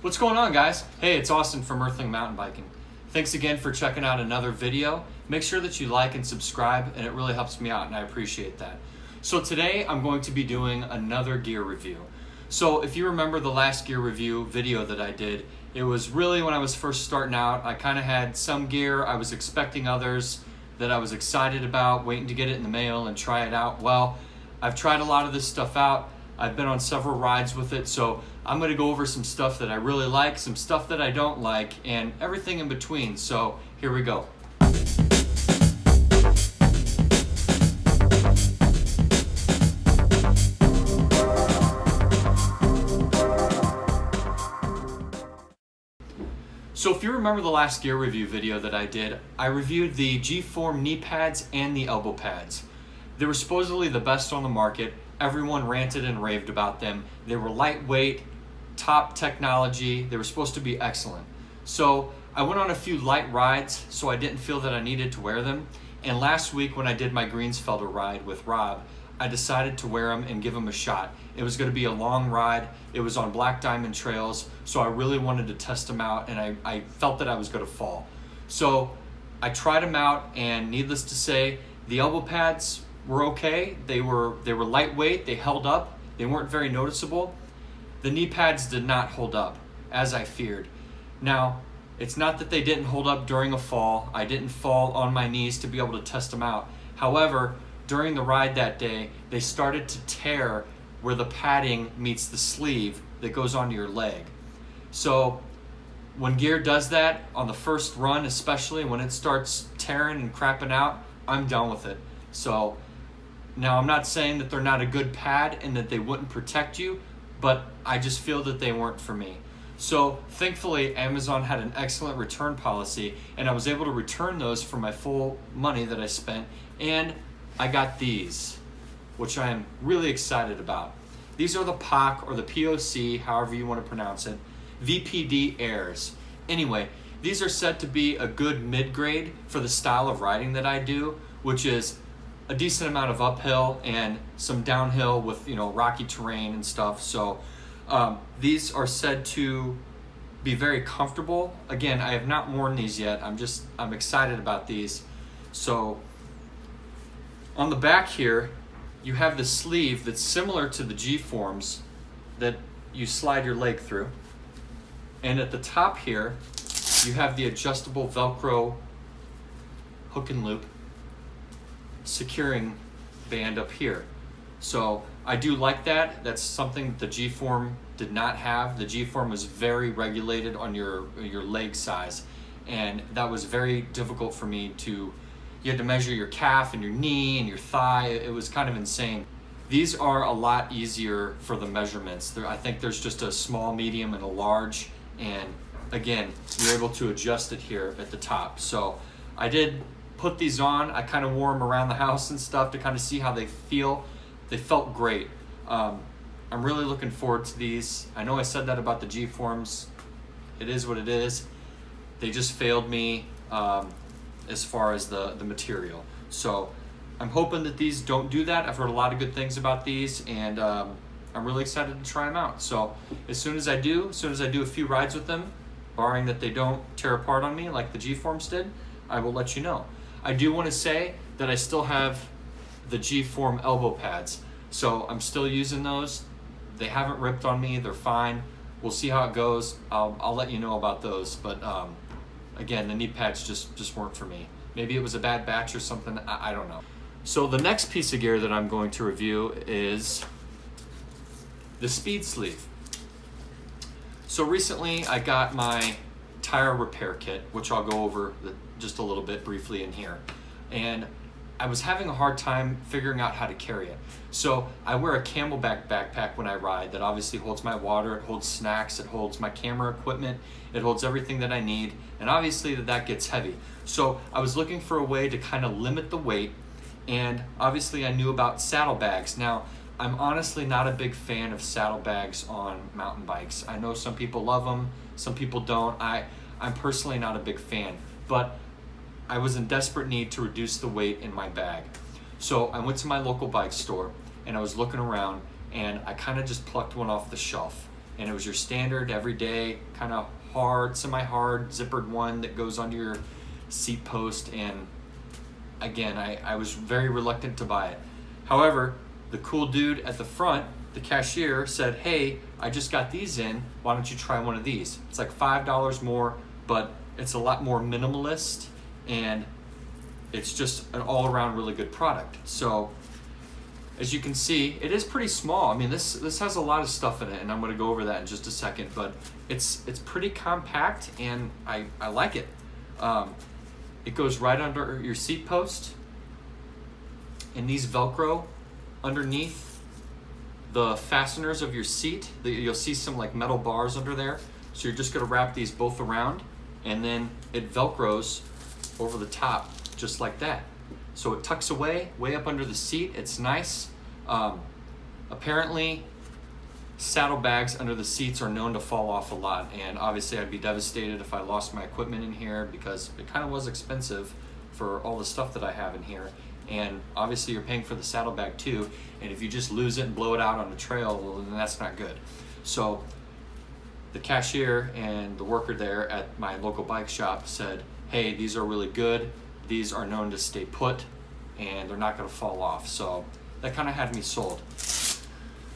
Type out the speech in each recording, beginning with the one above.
What's going on, guys? Hey, it's Austin from Earthling Mountain Biking. Thanks again for checking out another video. Make sure that you like and subscribe, and it really helps me out, and I appreciate that. So today I'm going to be doing another gear review. So if you remember the last gear review video that I did, it was really when I was first starting out. I kind of had some gear, I was expecting others that I was excited about, waiting to get it in the mail and try it out. Well, I've tried a lot of this stuff out. I've been on several rides with it, so I'm going to go over some stuff that I really like, some stuff that I don't like, and everything in between. So here we go. So if you remember the last gear review video that I did, I reviewed the GForm knee pads and the elbow pads. They were supposedly the best on the market. Everyone ranted and raved about them. They were lightweight, top technology. They were supposed to be excellent. So I went on a few light rides, so I didn't feel that I needed to wear them. And last week when I did my Greensfelder ride with Rob, I decided to wear them and give them a shot. It was going to be a long ride. It was on Black Diamond trails, so I really wanted to test them out, and I felt that I was going to fall. So I tried them out, and needless to say, the elbow pads were okay. They were lightweight, they held up, they weren't very noticeable. The knee pads did not hold up, as I feared. Now, it's not that they didn't hold up during a fall. I didn't fall on my knees to be able to test them out. However, during the ride that day, they started to tear where the padding meets the sleeve that goes onto your leg. So when gear does that, on the first run especially, when it starts tearing and crapping out, I'm done with it. So now I'm not saying that they're not a good pad and that they wouldn't protect you, but I just feel that they weren't for me. So thankfully Amazon had an excellent return policy, and I was able to return those for my full money that I spent, and I got these, which I am really excited about. These are the POC, or the POC, however you want to pronounce it, VPD Airs. Anyway, these are said to be a good mid-grade for the style of riding that I do, which is a decent amount of uphill and some downhill with, rocky terrain and stuff. So these are said to be very comfortable. Again, I have not worn these yet. I'm excited about these. So on the back here, you have the sleeve that's similar to the GForms that you slide your leg through. And at the top here, you have the adjustable Velcro hook and loop securing band up here. So I do like that. That's something that the GForm did not have. The GForm was very regulated on your leg size, and that was very difficult for me to. You had to measure your calf and your knee and your thigh. It was kind of insane. These are a lot easier for the measurements. I think there's just a small, medium, and a large, and again, you're able to adjust it here at the top. So I did put these on. I kind of wore them around the house and stuff to kind of see how they feel. They felt great. I'm really looking forward to these. I know I said that about the GForms. It is what it is. They just failed me as far as the material. So I'm hoping that these don't do that. I've heard a lot of good things about these, and I'm really excited to try them out. So as soon as I do a few rides with them, barring that they don't tear apart on me like the GForms did, I will let you know. I do want to say that I still have the GForm elbow pads, so I'm still using those. They haven't ripped on me. They're fine. We'll see how it goes. I'll let you know about those, but again, the knee pads just weren't for me. Maybe it was a bad batch or something. I don't know. So the next piece of gear that I'm going to review is the speed sleeve. So recently I got my tire repair kit, which I'll go over just a little bit briefly in here. And I was having a hard time figuring out how to carry it. So I wear a Camelback backpack when I ride that obviously holds my water, it holds snacks, it holds my camera equipment, it holds everything that I need, and obviously that gets heavy. So I was looking for a way to kind of limit the weight, and obviously I knew about saddlebags. Now, I'm honestly not a big fan of saddlebags on mountain bikes. I know some people love them, some people don't. I'm personally not a big fan, but I was in desperate need to reduce the weight in my bag. So I went to my local bike store and I was looking around, and I kind of just plucked one off the shelf. and it was your standard everyday kind of hard, semi-hard zippered one that goes under your seat post. And again, I was very reluctant to buy it. However, the cool dude at the front, the cashier, said, hey, I just got these in, why don't you try one of these? It's like $5 more, but it's a lot more minimalist, and it's just an all-around really good product. So as you can see, it is pretty small. I mean, this has a lot of stuff in it, and I'm going to go over that in just a second, but it's pretty compact, and I like it. It goes right under your seat post, and these Velcro underneath the fasteners of your seat. You'll see some like metal bars under there. So you're just going to wrap these both around, and then it Velcros over the top just like that. So it tucks away way up under the seat. It's nice. Apparently saddlebags under the seats are known to fall off a lot, and obviously I'd be devastated if I lost my equipment in here, because it kind of was expensive for all the stuff that I have in here. And obviously you're paying for the saddlebag too, and if you just lose it and blow it out on the trail, well, then that's not good. So the cashier and the worker there at my local bike shop said, hey, these are really good, these are known to stay put, and they're not going to fall off. So that kind of had me sold.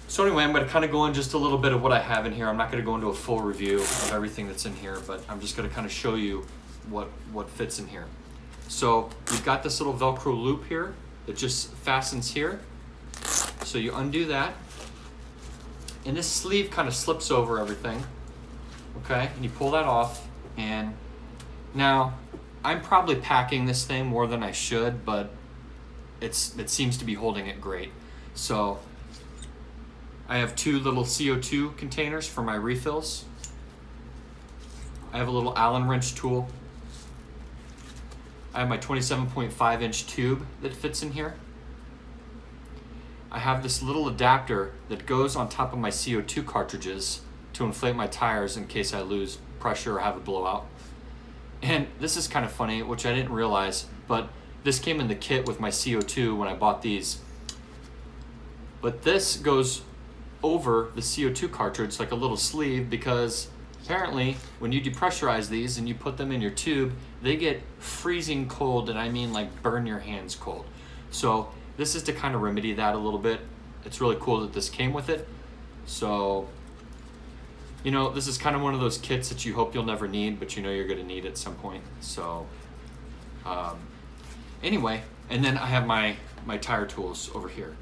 So anyway, I'm going to kind of go in just a little bit of what I have in here. I'm not going to go into a full review of everything that's in here, but I'm just going to kind of show you what fits in here. So you've got this little Velcro loop here that just fastens here. So you undo that, and this sleeve kind of slips over everything, okay? And you pull that off, and now I'm probably packing this thing more than I should, but it seems to be holding it great. So I have two little CO2 containers for my refills. I have a little Allen wrench tool. I have my 27.5 inch tube that fits in here. I have this little adapter that goes on top of my CO2 cartridges to inflate my tires in case I lose pressure or have a blowout. And this is kind of funny, which I didn't realize, but this came in the kit with my CO2 when I bought these. But this goes over the CO2 cartridge like a little sleeve, because apparently when you depressurize these and you put them in your tube, they get freezing cold, and I mean like burn your hands cold. So this is to kind of remedy that a little bit. It's really cool that this came with it. So, you know, this is kind of one of those kits that you hope you'll never need, but you know you're going to need at some point. So anyway, and then I have my tire tools over here.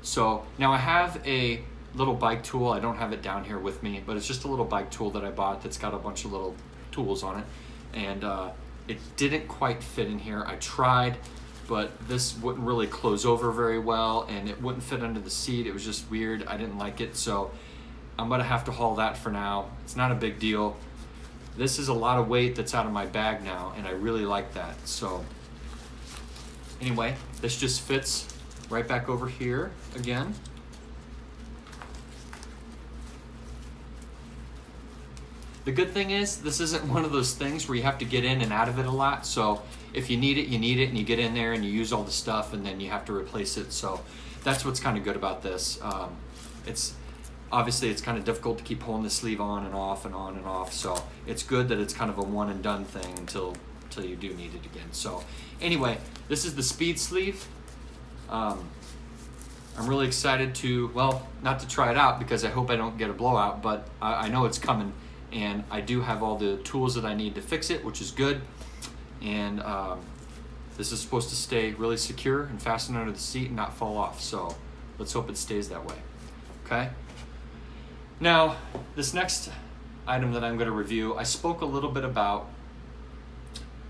So now I have a little bike tool. I don't have it down here with me, but it's just a little bike tool that I bought that's got a bunch of little tools on it, and it didn't quite fit in here. I tried, but this wouldn't really close over very well, and it wouldn't fit under the seat. It was just weird. I didn't like it, so I'm gonna have to haul that for now. It's not a big deal. This is a lot of weight that's out of my bag now, and I really like that. So anyway, this just fits right back over here again. The good thing is, this isn't one of those things where you have to get in and out of it a lot. So if you need it, you need it, and you get in there and you use all the stuff, and then you have to replace it. So that's what's kind of good about this. It's obviously it's kind of difficult to keep pulling the sleeve on and off and on and off. So it's good that it's kind of a one and done thing until you do need it again. So anyway, this is the speed sleeve. I'm really excited to, well, not to try it out because I hope I don't get a blowout, but I know it's coming. And I do have all the tools that I need to fix it, which is good. And this is supposed to stay really secure and fasten under the seat and not fall off. So let's hope it stays that way. Okay. Now, this next item that I'm going to review, I spoke a little bit about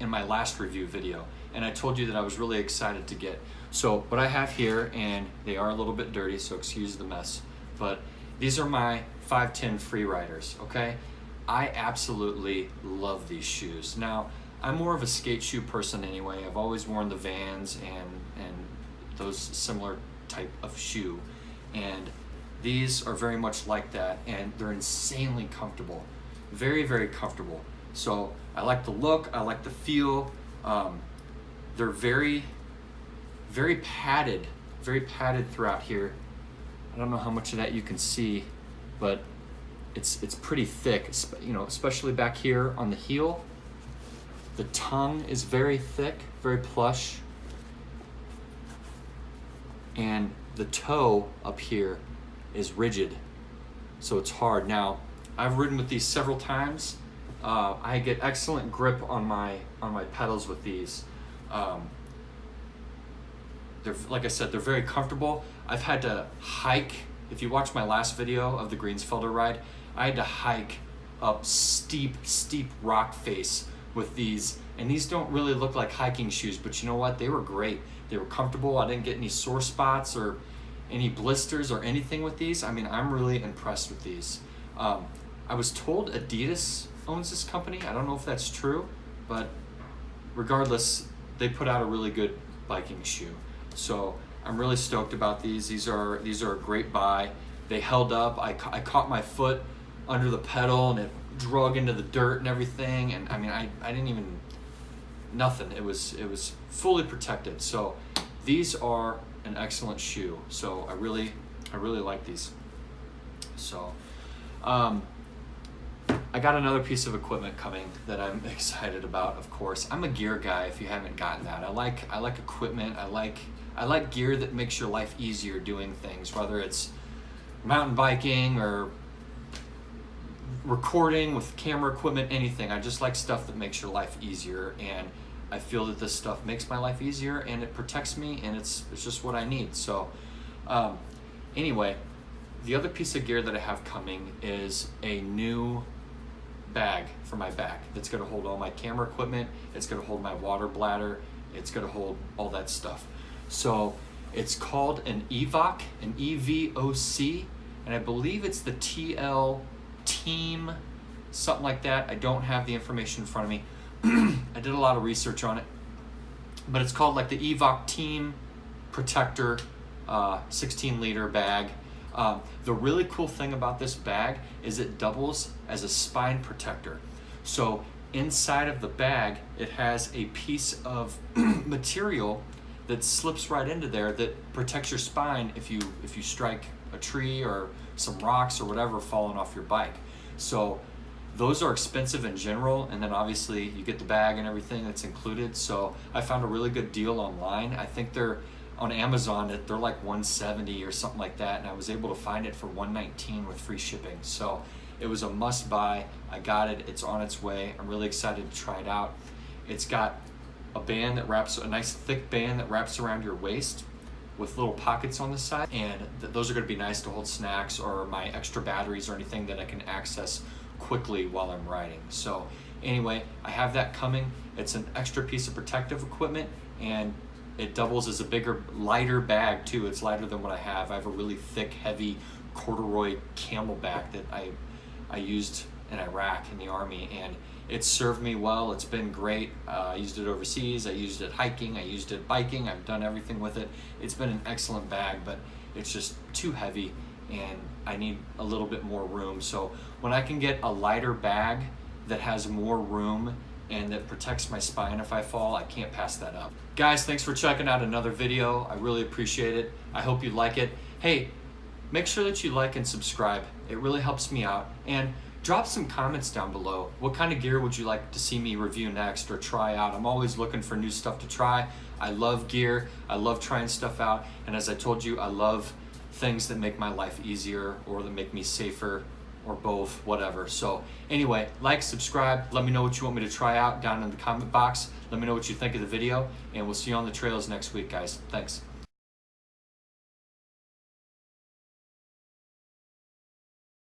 in my last review video, and I told you that I was really excited to get. So what I have here, and they are a little bit dirty, so excuse the mess, but these are my 510 free riders. Okay. I absolutely love these shoes. Now, I'm more of a skate shoe person anyway. I've always worn the Vans and those similar type of shoe. And these are very much like that, and they're insanely comfortable. Very, very comfortable. So I like the look, I like the feel. They're very, very padded throughout here. I don't know how much of that you can see, but it's pretty thick, you know, especially back here on the heel. The tongue is very thick, very plush. And the toe up here is rigid, so it's hard. Now, I've ridden with these several times. I get excellent grip on my pedals with these. They're, like I said, they're very comfortable. I've had to hike. If you watch my last video of the Greensfelder ride, I had to hike up steep rock face with these, and these don't really look like hiking shoes, but you know what? They were great. They were comfortable. I didn't get any sore spots or any blisters or anything with these. I mean, I'm really impressed with these. I was told Adidas owns this company. I don't know if that's true, but regardless, they put out a really good biking shoe. So I'm really stoked about these. These are a great buy. They held up. I caught my foot under the pedal and it drug into the dirt and everything. And I mean, I didn't even, nothing. It was fully protected. So these are an excellent shoe. So I really like these. So I got another piece of equipment coming that I'm excited about. Of course, I'm a gear guy. If you haven't gotten that, I like equipment. I like gear that makes your life easier doing things, whether it's mountain biking or recording with camera equipment, anything. I just like stuff that makes your life easier, and I feel that this stuff makes my life easier and it protects me, and it's just what I need. So anyway, the other piece of gear that I have coming is a new bag for my back that's going to hold all my camera equipment. It's going to hold my water bladder. It's going to hold all that stuff. So it's called an EVOC, an EVOC, and I believe it's the TL Team, something like that. I don't have the information in front of me. I did a lot of research on it, but it's called like the EVOC Team Protector 16-liter bag. The really cool thing about this bag is it doubles as a spine protector. So inside of the bag, it has a piece of material that slips right into there that protects your spine if you strike a tree or some rocks or whatever falling off your bike. So those are expensive in general, and then obviously you get the bag and everything that's included. So I found a really good deal online. I think they're on Amazon, they're like $170 or something like that, and I was able to find it for $119 with free shipping. So it was a must buy. I got it. It's on its way. I'm really excited to try it out. It's got a band that wraps, a nice thick band that wraps around your waist with little pockets on the side, and those are going to be nice to hold snacks or my extra batteries or anything that I can access quickly while I'm riding. So anyway, I have that coming. It's an extra piece of protective equipment, and it doubles as a bigger, lighter bag too. It's lighter than what I have. I have a really thick, heavy corduroy Camelback that I used in Iraq in the Army, and it's served me well. It's been great. I used it overseas. I used it hiking. I used it biking. I've done everything with it. It's been an excellent bag, but it's just too heavy, and I need a little bit more room. So when I can get a lighter bag that has more room and that protects my spine if I fall, I can't pass that up. Guys, thanks for checking out another video. I really appreciate it. I hope you like it. Hey, make sure that you like and subscribe. It really helps me out. And drop some comments down below. What kind of gear would you like to see me review next or try out? I'm always looking for new stuff to try. I love gear. I love trying stuff out. And as I told you, I love things that make my life easier or that make me safer, or both, whatever. So anyway, like, subscribe, let me know what you want me to try out down in the comment box. Let me know what you think of the video, and we'll see you on the trails next week, guys. Thanks.